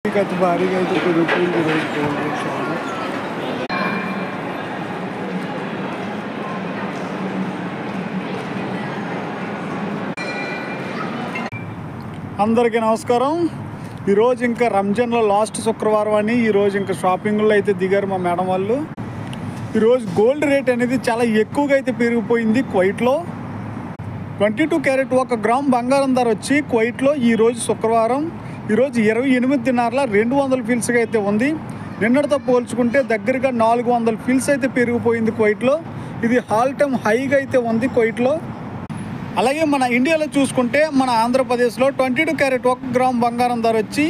గత భారీగా అయితే పెరిగిపోయింది ఈరోజు గోల్డ్ రేట్ చాలా. అందరికీ నమస్కారం. ఈరోజు ఇంకా రంజాన్లో లాస్ట్ శుక్రవారం అని ఈరోజు ఇంకా షాపింగ్లో అయితే దిగారు మా మేడం వాళ్ళు. ఈరోజు గోల్డ్ రేట్ అనేది చాలా ఎక్కువగా అయితే పెరిగిపోయింది. కువైట్లో 22 క్యారెట్ 1 గ్రామ్ బంగారం ధర వచ్చి కువైట్లో ఈరోజు శుక్రవారం ఈరోజు 28 దినార్ల 200 ఫిల్స్గా అయితే ఉంది. నిన్నటితో పోల్చుకుంటే దగ్గరగా 400 ఫిల్స్ అయితే పెరిగిపోయింది కువైట్లో. ఇది ఆల్ టైమ్ హైగా అయితే ఉంది కువైట్లో. అలాగే మన ఇండియాలో చూసుకుంటే మన ఆంధ్రప్రదేశ్లో 22 క్యారెట్ 1 గ్రామ్ బంగారం ధర వచ్చి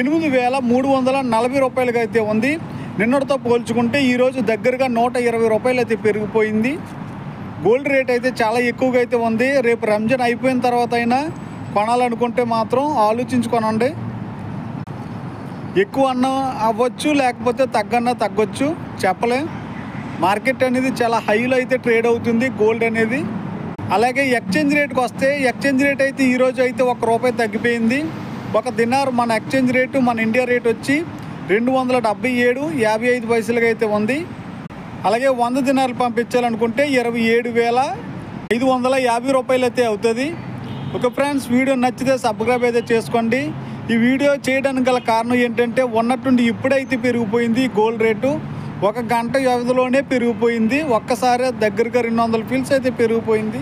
8,340 రూపాయలుగా అయితే ఉంది. నిన్నటితో పోల్చుకుంటే ఈరోజు దగ్గరగా 120 రూపాయలు అయితే పెరిగిపోయింది. గోల్డ్ రేట్ అయితే చాలా ఎక్కువగా అయితే ఉంది. రేపు రంజాన్ అయిపోయిన తర్వాత అయినా కొనాలనుకుంటే మాత్రం ఆలోచించుకోనండి. ఎక్కువ అన్న అవ్వచ్చు, లేకపోతే తగ్గొచ్చు, చెప్పలేం. మార్కెట్ అనేది చాలా హైలో అయితే ట్రేడ్ అవుతుంది గోల్డ్ అనేది. అలాగే ఎక్స్చేంజ్ రేట్కి వస్తే ఎక్స్చేంజ్ రేట్ అయితే ఈరోజు అయితే ₹1 తగ్గిపోయింది. 1 దినార్ మన ఎక్స్చేంజ్ రేటు మన ఇండియా రేట్ వచ్చి 277.55 అయితే ఉంది. అలాగే 100 దినార్లు పంపించాలనుకుంటే 27,550 రూపాయలు అయితే అవుతుంది. ఓకే ఫ్రెండ్స్, వీడియో నచ్చితే సబ్స్క్రైబ్ అయితే చేసుకోండి. ఈ వీడియో చేయడానికి గల కారణం ఏంటంటే ఉన్నట్టుండి ఇప్పుడైతే పెరిగిపోయింది గోల్డ్ రేటు. 1 గంట వ్యవధిలోనే పెరిగిపోయింది. ఒక్కసారి దగ్గరగా 200 ఫిల్స్ అయితే పెరిగిపోయింది.